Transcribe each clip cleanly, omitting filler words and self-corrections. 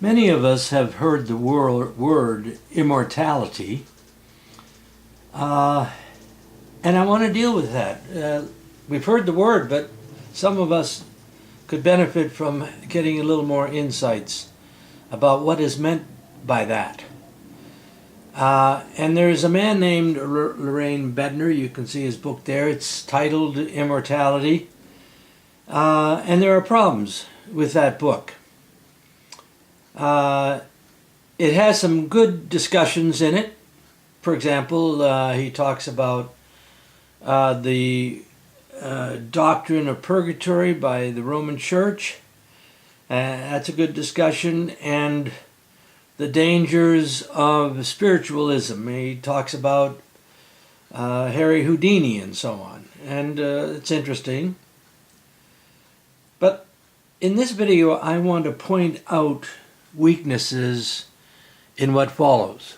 Many of us have heard the word immortality, and I want to deal with that. We've heard the word, but some of us could benefit from getting a little more insights about what is meant by that. And there's a man named Loraine Boettner. You can see his book there. It's titled Immortality. And there are problems with that book. It has some good discussions in it. For example, he talks about the doctrine of purgatory by the Roman Church. That's a good discussion. And the dangers of spiritualism. He talks about Harry Houdini and so on. And it's interesting. But in this video, I want to point out weaknesses in what follows.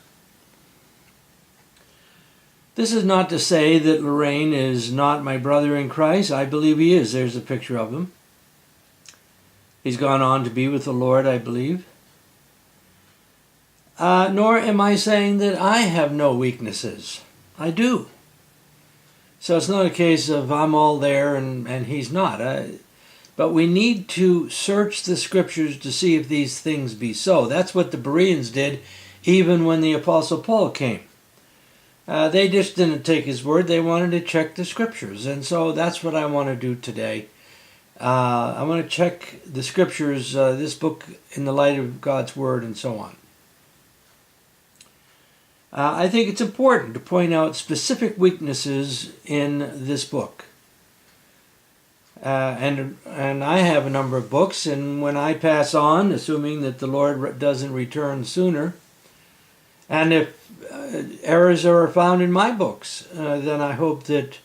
This is not to say that Loraine is not my brother in Christ. I believe he is. There's a picture of him. He's gone on to be with the Lord, I believe. Nor am I saying that I have no weaknesses. I do. So it's not a case of I'm all there and he's not. But we need to search the scriptures to see if these things be so. That's what the Bereans did even when the Apostle Paul came. They just didn't take his word. They wanted to check the scriptures. And so that's what I want to do today. I want to check the scriptures, this book in the light of God's word and so on. I think it's important to point out specific weaknesses in this book. And I have a number of books, and when I pass on, assuming that the Lord doesn't return sooner, and if errors are found in my books, then I hope that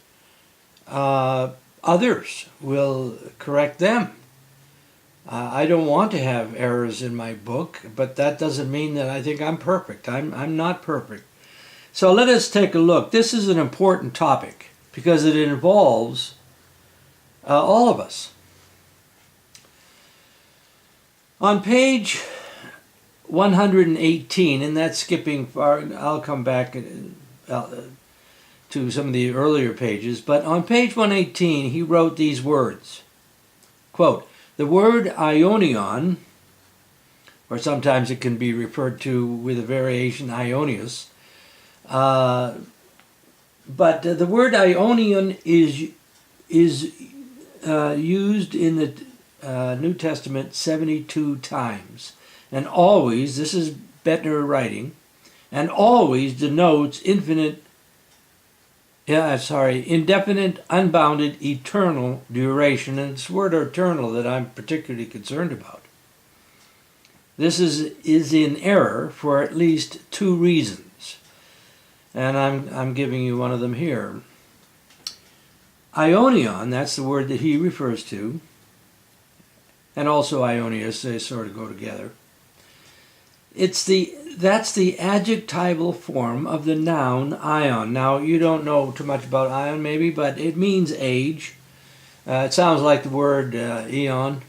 others will correct them. I don't want to have errors in my book, but that doesn't mean that I think I'm perfect. I'm not perfect. So let us take a look. This is an important topic because it involves all of us. On page 118, and that's skipping far, I'll come back to some of the earlier pages, but on page 118 he wrote these words, quote, "The word aionion, or sometimes it can be referred to with a variation aionius, but the word aionion is used in the New Testament 72 times. And always, this is Boettner writing, and always denotes indefinite, unbounded, eternal duration. And it's the word eternal that I'm particularly concerned about. This is in error for at least two reasons. And I'm giving you one of them here. Aionion, that's the word that he refers to, and also aionius, they sort of go together. That's the adjectival form of the noun ion. Now, you don't know too much about ion maybe, but it means age. It sounds like the word eon.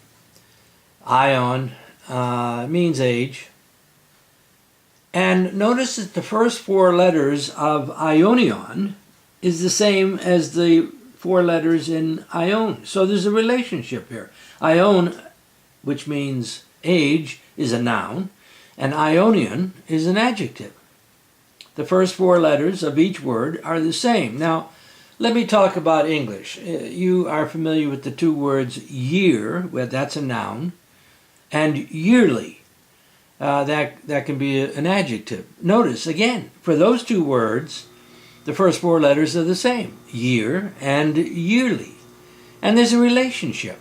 Ion means age. And notice that the first four letters of aionion is the same as the four letters in ion. So there's a relationship here. Ion, which means age, is a noun, and aionion is an adjective. The first four letters of each word are the same. Now, let me talk about English. You are familiar with the two words year, well, that's a noun, and yearly. That can be an adjective. Notice, again, for those two words, the first four letters are the same, year and yearly. And there's a relationship.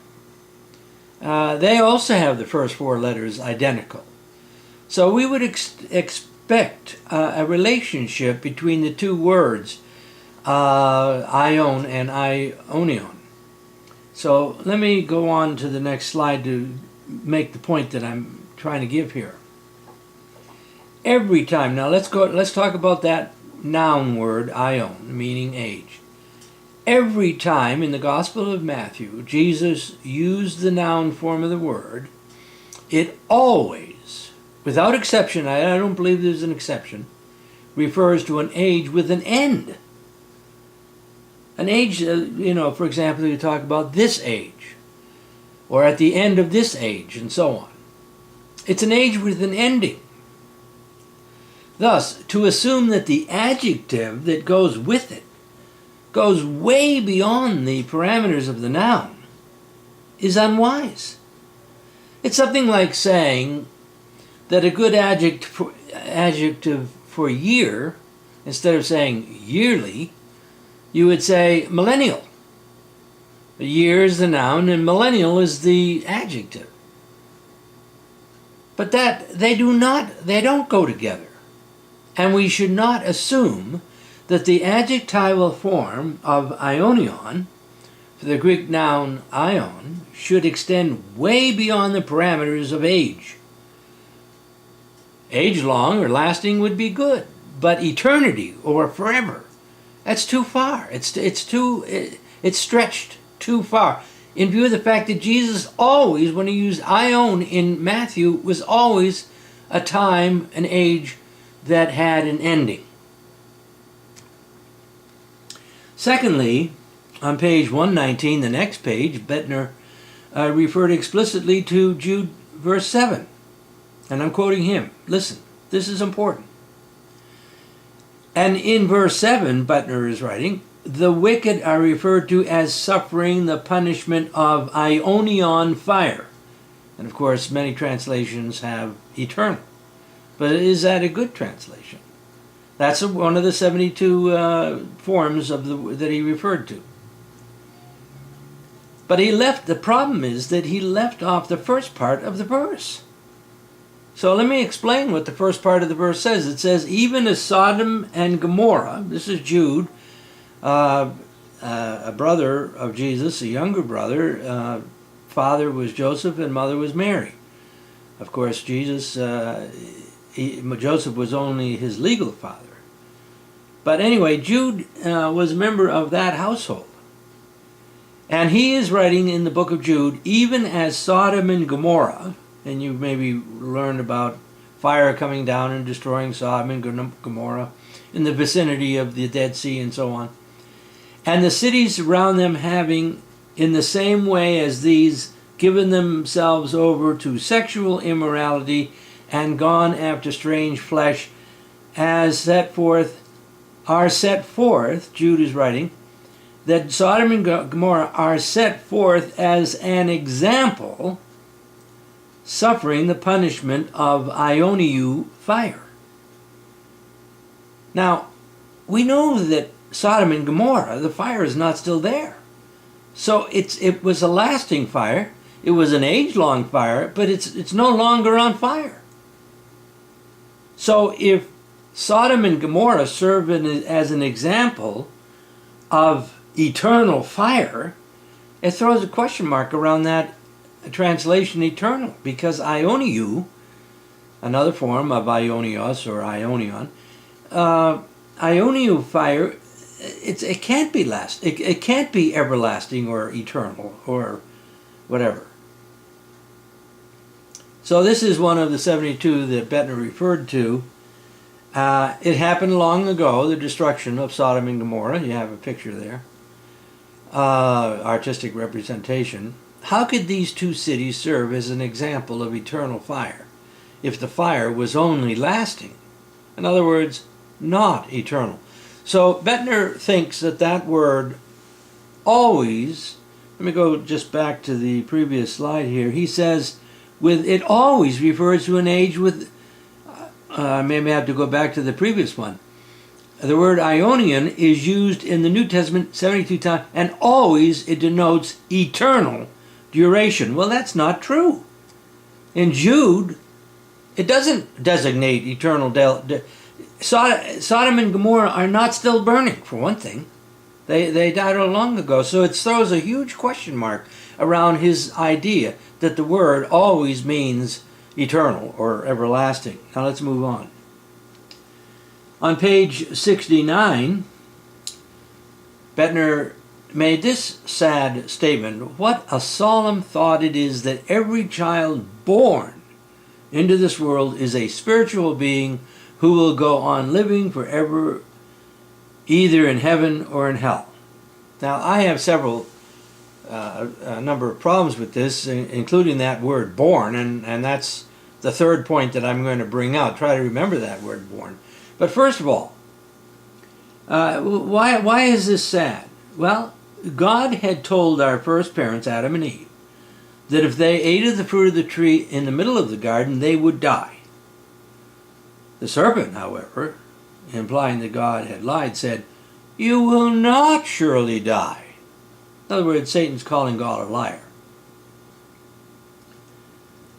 They also have the first four letters identical. So we would expect a relationship between the two words, ion and aionion. So let me go on to the next slide to make the point that I'm trying to give here. Every time, now let's talk about that noun word, aion, meaning age. Every time in the Gospel of Matthew, Jesus used the noun form of the word, it always without exception, I don't believe there's an exception, refers to an age with an end. An age, for example, you talk about this age, or at the end of this age, and so on. It's an age with an ending. Thus, to assume that the adjective that goes with it goes way beyond the parameters of the noun is unwise. It's something like saying that a good adjective for year, instead of saying yearly, you would say millennial. Year is the noun and millennial is the adjective. But they don't go together. And we should not assume that the adjectival form of aionion, for the Greek noun aion, should extend way beyond the parameters of age. Age long or lasting would be good, but eternity or forever, that's too far. It's stretched too far. In view of the fact that Jesus always, when he used aion in Matthew, was always a time, an age that had an ending. Secondly, on page 119, the next page, Boettner referred explicitly to Jude verse 7. And I'm quoting him. Listen, this is important. And in verse 7, Boettner is writing, the wicked are referred to as suffering the punishment of aionion fire. And of course, many translations have eternal. But is that a good translation? That's one of the 72 forms that he referred to. But the problem is that he left off the first part of the verse. So let me explain what the first part of the verse says. It says, even as Sodom and Gomorrah, this is Jude, a brother of Jesus, a younger brother, father was Joseph and mother was Mary. Of course, Joseph was only his legal father. But anyway, Jude was a member of that household. And he is writing in the book of Jude, even as Sodom and Gomorrah, and you've maybe learned about fire coming down and destroying Sodom and Gomorrah in the vicinity of the Dead Sea and so on, and the cities around them having, in the same way as these, given themselves over to sexual immorality and gone after strange flesh, are set forth, Jude is writing, that Sodom and Gomorrah are set forth as an example, suffering the punishment of aionion fire. Now, we know that Sodom and Gomorrah, the fire is not still there. So it was a lasting fire. It was an age-long fire, but it's no longer on fire. So if Sodom and Gomorrah serve as an example of eternal fire, it throws a question mark around that translation eternal, because aionion, another form of aionios or aionion, aionion fire, it can't be it can't be everlasting or eternal or whatever. So this is one of the 72 that Boettner referred to. It happened long ago, the destruction of Sodom and Gomorrah. You have a picture there. Artistic representation. How could these two cities serve as an example of eternal fire if the fire was only lasting? In other words, not eternal. So Boettner thinks that word always, let me go just back to the previous slide here. He says, it always refers to an age with, maybe I have to go back to the previous one. The word aionion is used in the New Testament 72 times, and always it denotes eternal duration. Well, that's not true. In Jude, it doesn't designate eternal. Sodom and Gomorrah are not still burning, for one thing. They died long ago. So it throws a huge question mark around his idea that the word always means eternal or everlasting. Now let's move on. On page 69, Boettner made this sad statement. What a solemn thought it is that every child born into this world is a spiritual being who will go on living forever, either in heaven or in hell. Now, I have a number of problems with this, including that word born, and that's the third point that I'm going to bring out. Try to remember that word born. But first of all, why is this sad? Well, God had told our first parents, Adam and Eve, that if they ate of the fruit of the tree in the middle of the garden, they would die. The serpent, however, implying that God had lied, said, "You will not surely die." In other words, Satan's calling God a liar.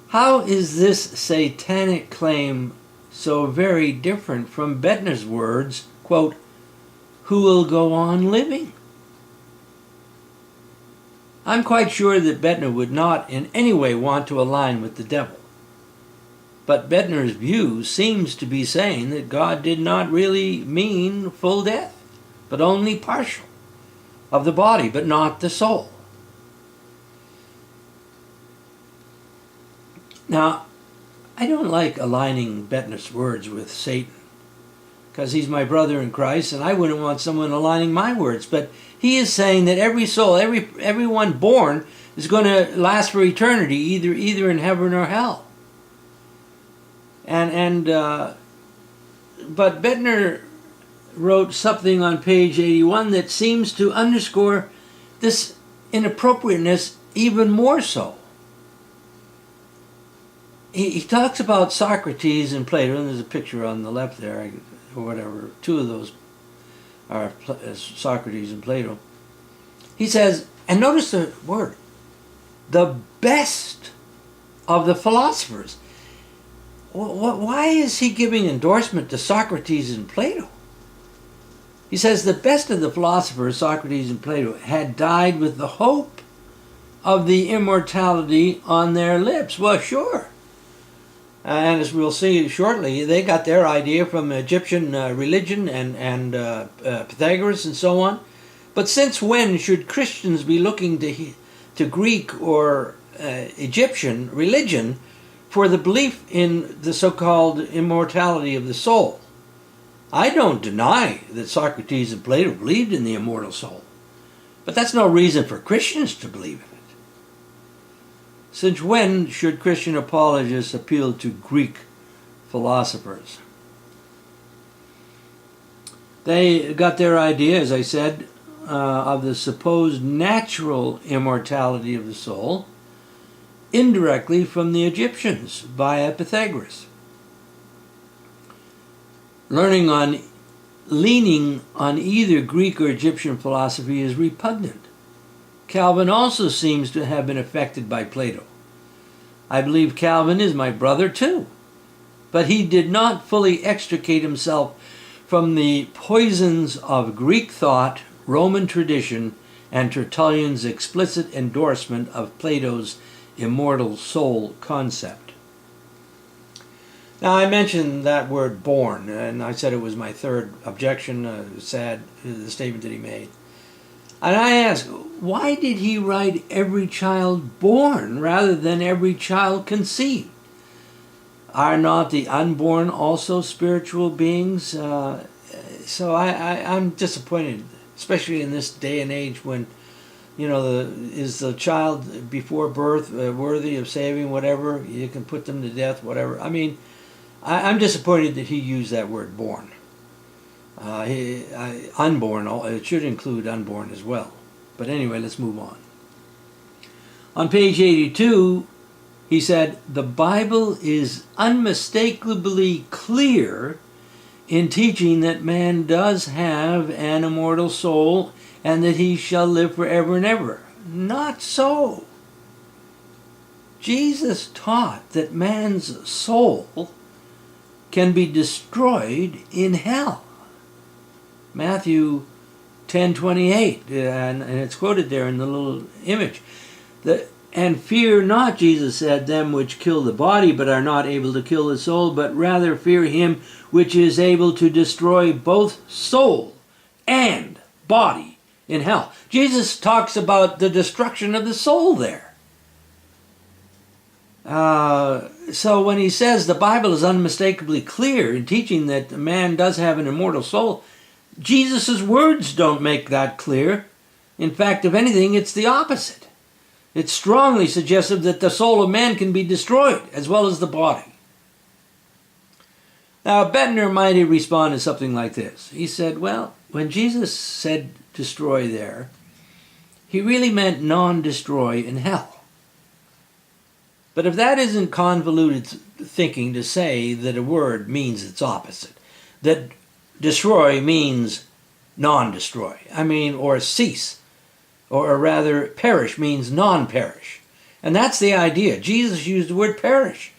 How is this satanic claim so very different from Boettner's words, quote, "who will go on living"? I'm quite sure that Boettner would not in any way want to align with the devil. But Boettner's view seems to be saying that God did not really mean full death, but only partial of the body, but not the soul. Now, I don't like aligning Boettner's words with Satan, because he's my brother in Christ, and I wouldn't want someone aligning my words. But he is saying that every soul, everyone born, is going to last for eternity, either in heaven or hell. But Boettner wrote something on page 81 that seems to underscore this inappropriateness even more so. He talks about Socrates and Plato, and there's a picture on the left there, or whatever. Two of those are Socrates and Plato. He says, and notice the word, the best of the philosophers. Why is he giving endorsement to Socrates and Plato? He says the best of the philosophers, Socrates and Plato, had died with the hope of the immortality on their lips. Well, sure. And as we'll see shortly, they got their idea from Egyptian religion and Pythagoras and so on. But since when should Christians be looking to Greek or Egyptian religion for the belief in the so-called immortality of the soul? I don't deny that Socrates and Plato believed in the immortal soul, but that's no reason for Christians to believe in it. Since when should Christian apologists appeal to Greek philosophers? They got their idea, as I said, of the supposed natural immortality of the soul indirectly from the Egyptians via Pythagoras. Leaning on either Greek or Egyptian philosophy is repugnant. Calvin also seems to have been affected by Plato. I believe Calvin is my brother too, but he did not fully extricate himself from the poisons of Greek thought, Roman tradition, and Tertullian's explicit endorsement of Plato's immortal soul concept. Now, I mentioned that word born, and I said it was my third objection, sad, the statement that he made. And I ask, why did he write every child born rather than every child conceived? Are not the unborn also spiritual beings? So I'm disappointed, especially in this day and age when, is the child before birth worthy of saving, whatever? You can put them to death, whatever. I mean, I'm disappointed that he used that word born. Unborn, it should include unborn as well. But anyway, let's move on. On page 82, he said, the Bible is unmistakably clear in teaching that man does have an immortal soul and that he shall live forever and ever. Not so. Jesus taught that man's soul can be destroyed in hell. Matthew 10:28, and it's quoted there in the little image. And fear not, Jesus said, them which kill the body but are not able to kill the soul, but rather fear him which is able to destroy both soul and body in hell. Jesus talks about the destruction of the soul there. So when he says the Bible is unmistakably clear in teaching that man does have an immortal soul, Jesus' words don't make that clear. In fact, if anything, it's the opposite. It's strongly suggestive that the soul of man can be destroyed as well as the body. Now, Boettner might have responded something like this. He said, well, when Jesus said destroy there, he really meant non-destroy in hell. But if that isn't convoluted thinking to say that a word means its opposite, that destroy means non-destroy, or cease, or rather perish means non-perish. And that's the idea. Jesus used the word perish.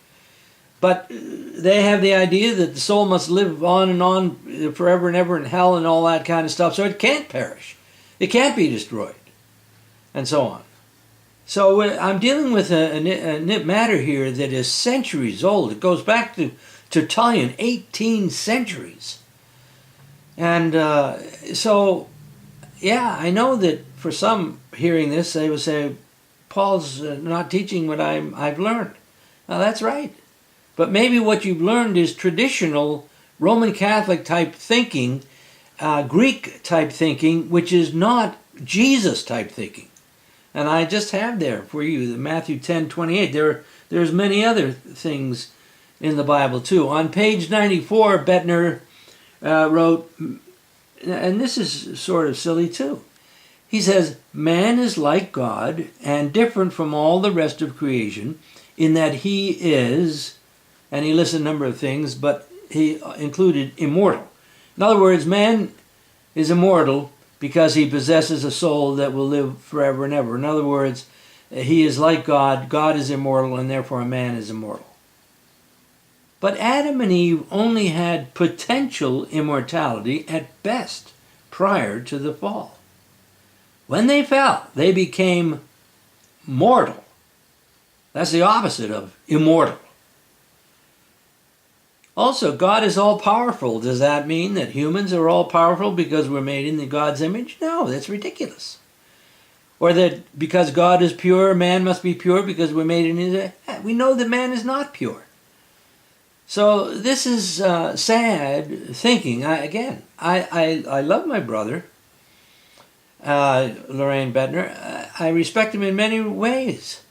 But they have the idea that the soul must live on and on forever and ever in hell and all that kind of stuff, so it can't perish. It can't be destroyed, and so on. So I'm dealing with a matter here that is centuries old. It goes back to Tertullian, 18 centuries. And so, yeah, I know that for some hearing this, they would say, Paul's not teaching what I've learned. Now, that's right. But maybe what you've learned is traditional Roman Catholic type thinking, Greek type thinking, which is not Jesus type thinking. And I just have there for you the Matthew 10:28. There's many other things in the Bible too. On page 94, Boettner wrote, and this is sort of silly too. He says, man is like God and different from all the rest of creation in that he is, and he lists a number of things, but he included immortal. In other words, man is immortal because he possesses a soul that will live forever and ever. In other words, he is like God, God is immortal, and therefore a man is immortal. But Adam and Eve only had potential immortality at best prior to the fall. When they fell, they became mortal. That's the opposite of immortal. Also, God is all-powerful. Does that mean that humans are all-powerful because we're made in God's image? No, that's ridiculous. Or that because God is pure, man must be pure because we're made in his image? We know that man is not pure. So this is sad thinking. I love my brother, Loraine Boettner. I respect him in many ways.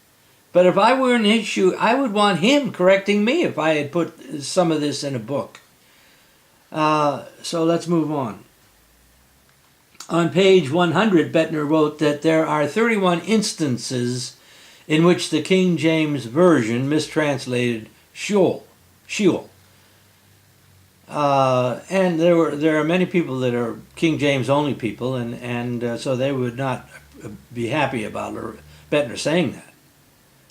But if I were in his shoe, I would want him correcting me if I had put some of this in a book. So let's move on. On page 100, Boettner wrote that there are 31 instances in which the King James Version mistranslated Sheol. And there are many people that are King James only people, and so they would not be happy about Boettner saying that.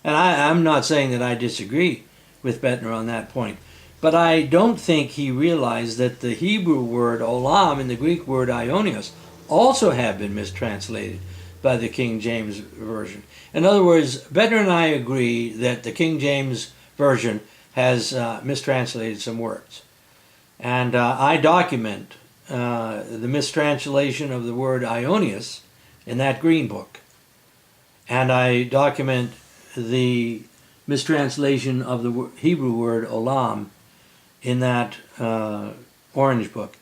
And I'm not saying that I disagree with Boettner on that point, but I don't think he realized that the Hebrew word olam and the Greek word aionios also have been mistranslated by the King James Version. In other words, Boettner and I agree that the King James Version has mistranslated some words. And I document the mistranslation of the word aionios in that green book. And I document the mistranslation of the Hebrew word olam in that orange book.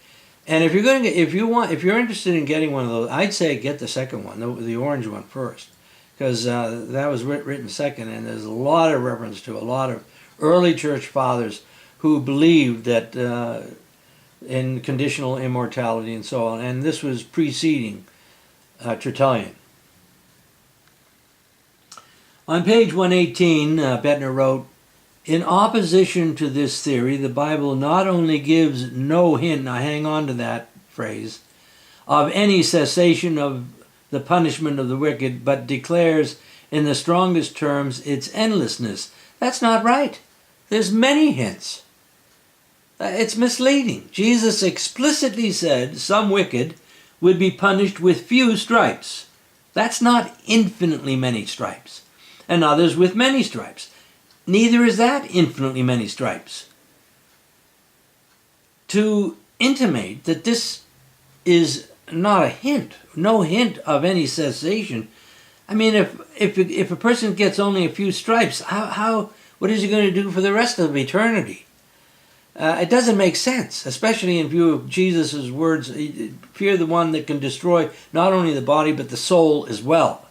And if you're interested in getting one of those, I'd say get the second one, the orange one first, because that was written second, and there's a lot of reference to a lot of early church fathers who believed that in conditional immortality and so on, and this was preceding Tertullian. On page 118, Boettner wrote, in opposition to this theory, the Bible not only gives no hint, now hang on to that phrase, of any cessation of the punishment of the wicked, but declares in the strongest terms its endlessness. That's not right. There's many hints. It's misleading. Jesus explicitly said some wicked would be punished with few stripes. That's not infinitely many stripes. And others with many stripes. Neither is that infinitely many stripes. To intimate that this is not a hint, no hint of any cessation. I mean, if a person gets only a few stripes, how what is he going to do for the rest of eternity? It doesn't make sense, especially in view of Jesus' words, fear the one that can destroy not only the body but the soul as well.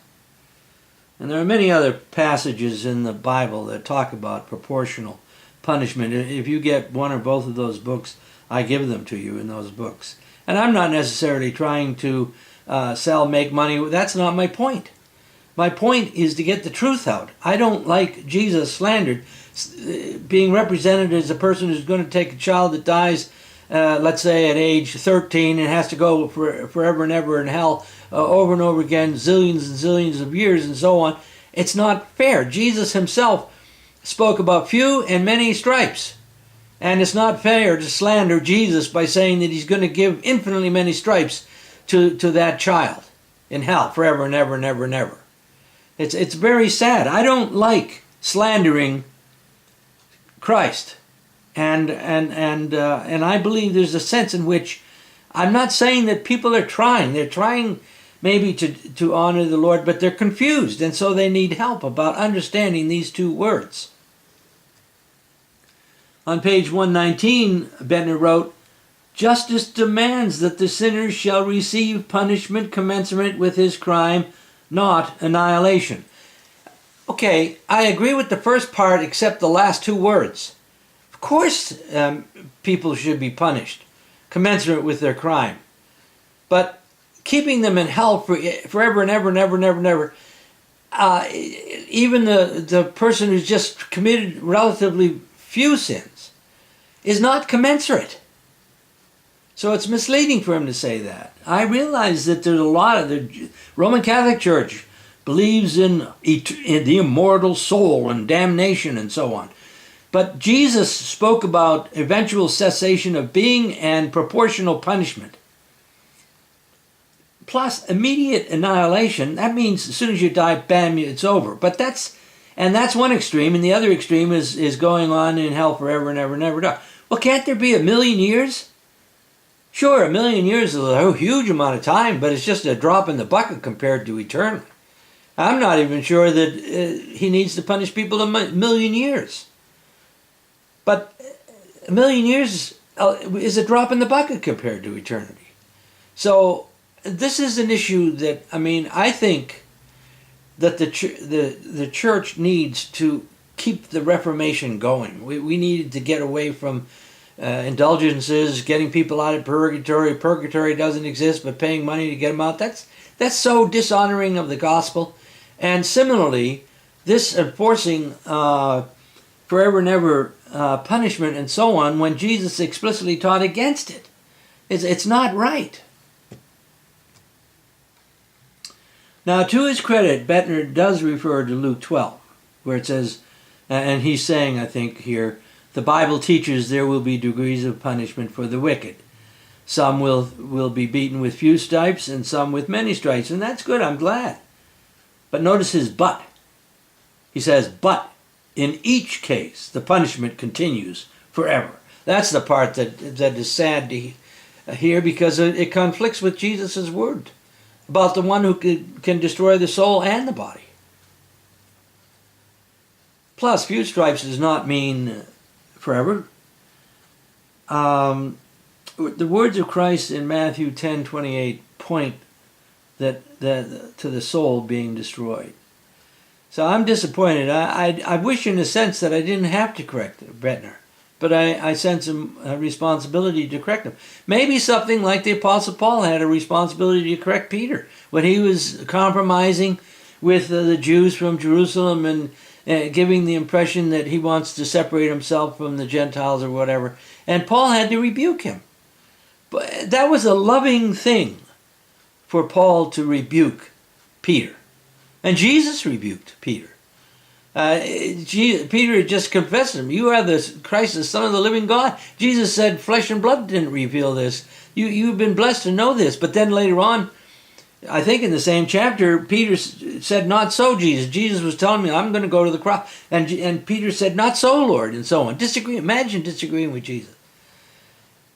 And there are many other passages in the Bible that talk about proportional punishment. If you get one or both of those books, I give them to you in those books. And I'm not necessarily trying to make money. That's not my point. My point is to get the truth out. I don't like Jesus slandered, being represented as a person who's going to take a child that dies, let's say at age 13, and has to go forever and ever in hell over and over again, zillions and zillions of years and so on. It's not fair. Jesus himself spoke about few and many stripes. And it's not fair to slander Jesus by saying that he's going to give infinitely many stripes to that child in hell forever and ever and ever and ever. It's very sad. I don't like slandering Christ, and I believe there's a sense in which I'm not saying that people are trying. They're trying maybe to honor the Lord, but they're confused, and so they need help about understanding these two words. On page 119, Boettner wrote, "Justice demands that the sinner shall receive punishment commensurate with his crime, not annihilation." Okay, I agree with the first part except the last two words. Of course people should be punished, commensurate with their crime. But keeping them in hell forever and ever and ever and ever and ever, even the person who's just committed relatively few sins, is not commensurate. So it's misleading for him to say that. I realize that there's a lot of the Roman Catholic Church believes in the immortal soul and damnation and so on. But Jesus spoke about eventual cessation of being and proportional punishment. Plus immediate annihilation, that means as soon as you die, bam, it's over. But that's one extreme, and the other extreme is going on in hell forever and ever and ever. Well, can't there be 1,000,000 years? Sure, 1,000,000 years is a huge amount of time, but it's just a drop in the bucket compared to eternity. I'm not even sure that he needs to punish people 1,000,000 years. But 1,000,000 years is a drop in the bucket compared to eternity. So this is an issue that, I think that the church needs to keep the Reformation going. We needed to get away from indulgences, getting people out of purgatory. Purgatory doesn't exist, but paying money to get them out, that's so dishonoring of the gospel. And similarly, this enforcing forever and ever punishment and so on, when Jesus explicitly taught against it, it's not right. Now, to his credit, Boettner does refer to Luke 12, where it says, and he's saying, I think here, the Bible teaches there will be degrees of punishment for the wicked. Some will be beaten with few stripes and some with many stripes, and that's good, I'm glad. But notice his but. He says, but in each case, the punishment continues forever. That's the part that is sad to hear, because it conflicts with Jesus' word about the one who can destroy the soul and the body. Plus, few stripes does not mean forever. The words of Christ in Matthew 10:28 point to the soul being destroyed. So I'm disappointed. I wish in a sense that I didn't have to correct Boettner, but I sense a responsibility to correct him. Maybe something like the Apostle Paul had a responsibility to correct Peter when he was compromising with the Jews from Jerusalem and giving the impression that he wants to separate himself from the Gentiles or whatever. And Paul had to rebuke him. But that was a loving thing for Paul to rebuke Peter. And Jesus rebuked Peter. Peter had just confessed him. You are the Christ, the Son of the living God. Jesus said, flesh and blood didn't reveal this. You've been blessed to know this. But then later on, I think in the same chapter, Peter said, not so, Jesus. Jesus was telling me, I'm going to go to the cross. And Peter said, not so, Lord, and so on. Imagine disagreeing with Jesus.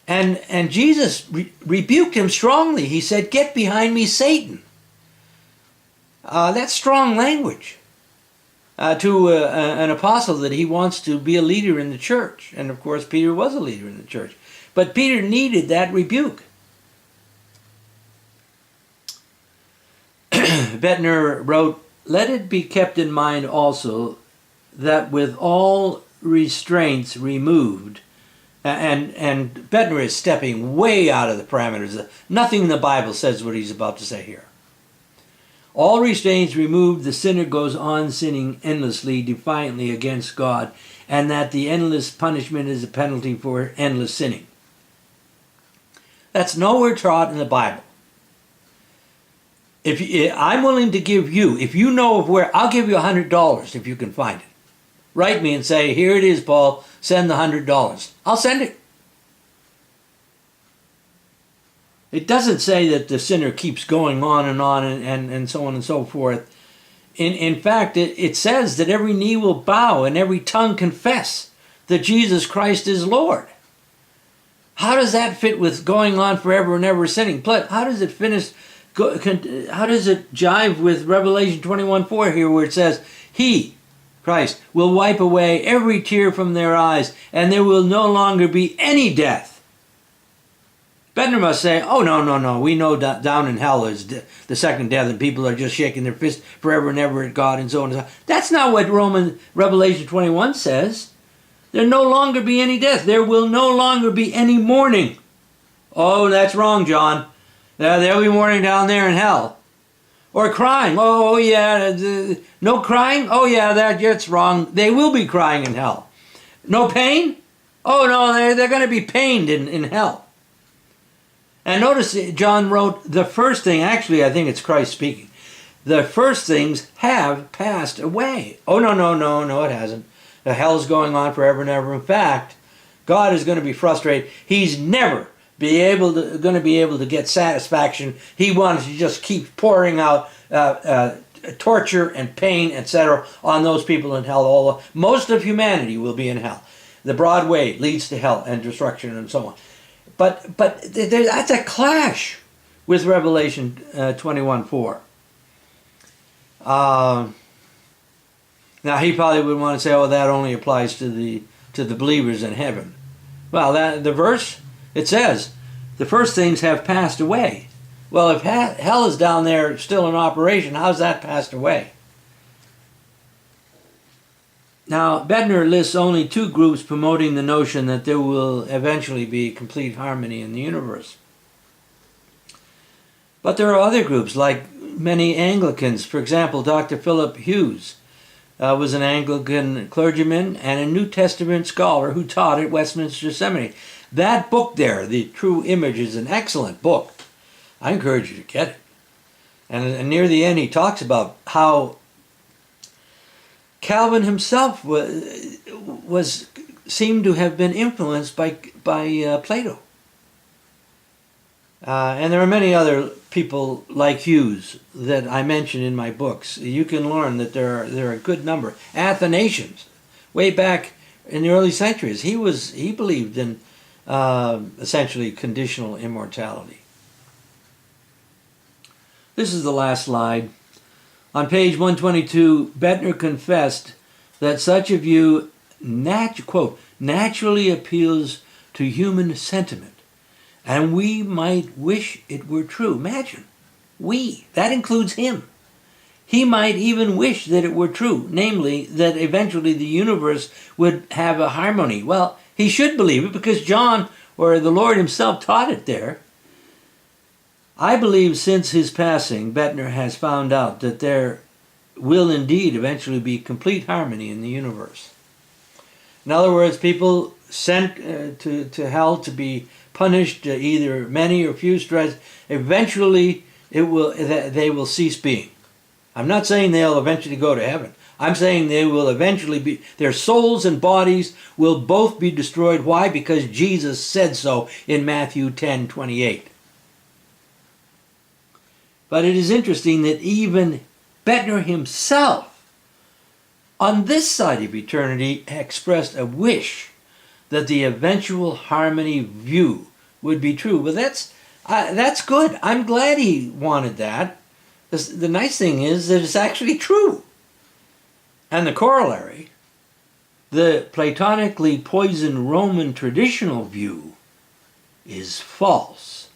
And Jesus rebuked him strongly. He said, get behind me, Satan. That's strong language. to an apostle that he wants to be a leader in the church. And of course, Peter was a leader in the church. But Peter needed that rebuke. Boettner wrote, "Let it be kept in mind also that with all restraints removed," and Boettner is stepping way out of the parameters. Nothing in the Bible says what he's about to say here. "All restraints removed, the sinner goes on sinning endlessly, defiantly against God, and that the endless punishment is a penalty for endless sinning." That's nowhere taught in the Bible. If I'm willing to give you, if you know of where, I'll give you $100 if you can find it. Write me and say, "Here it is, Paul, send the $100. I'll send it. It doesn't say that the sinner keeps going on and so on and so forth. In fact, it says that every knee will bow and every tongue confess that Jesus Christ is Lord. How does that fit with going on forever and ever sinning? Plus, how does it finish? How does it jive with Revelation 21:4 here, where it says, "He, Christ, will wipe away every tear from their eyes, and there will no longer be any death"? Boettner must say, "Oh, no. We know down in hell is the second death, and people are just shaking their fists forever and ever at God," and so on and so on. That's not what Revelation 21 says. There'll no longer be any death. There will no longer be any mourning. Oh, that's wrong, John. There'll be mourning down there in hell. Or crying. Oh, yeah. No crying? Oh, yeah, that's wrong. They will be crying in hell. No pain? Oh, no, they're going to be pained in hell. And notice John wrote the first thing. Actually, I think it's Christ speaking. The first things have passed away. Oh, no, it hasn't. The hell's going on forever and ever. In fact, God is going to be frustrated. He's never going to be able to get satisfaction. He wants to just keep pouring out torture and pain, etc., on those people in hell. Most of humanity will be in hell. The broad way leads to hell and destruction and so on. But that's a clash with Revelation 21:4. Now he probably would want to say, "Oh, that only applies to the believers in heaven." Well, the verse, it says, "The first things have passed away." Well, if hell is down there still in operation, how's that passed away? Now, Boettner lists only two groups promoting the notion that there will eventually be complete harmony in the universe. But there are other groups, like many Anglicans. For example, Dr. Philip Hughes was an Anglican clergyman and a New Testament scholar who taught at Westminster Seminary. That book there, The True Image, is an excellent book. I encourage you to get it. And near the end, he talks about how Calvin himself seemed to have been influenced by Plato. And there are many other people like Hughes that I mention in my books. You can learn that there are a good number. Athanasius, way back in the early centuries, he believed in essentially conditional immortality. This is the last slide. On page 122, Boettner confessed that such a view, quote, naturally appeals to human sentiment, and we might wish it were true. Imagine, that includes him. He might even wish that it were true, namely, that eventually the universe would have a harmony. Well, he should believe it because John, or the Lord himself, taught it there. I believe since his passing, Boettner has found out that there will indeed eventually be complete harmony in the universe. In other words, people sent to hell to be punished, either many or few strikes, eventually they will cease being. I'm not saying they'll eventually go to heaven. I'm saying they will eventually be, their souls and bodies will both be destroyed. Why? Because Jesus said so in Matthew 10:28. But it is interesting that even Boettner himself, on this side of eternity, expressed a wish that the eventual harmony view would be true. Well, that's good. I'm glad he wanted that. The nice thing is that it's actually true. And the corollary, the platonically poisoned Roman traditional view is false.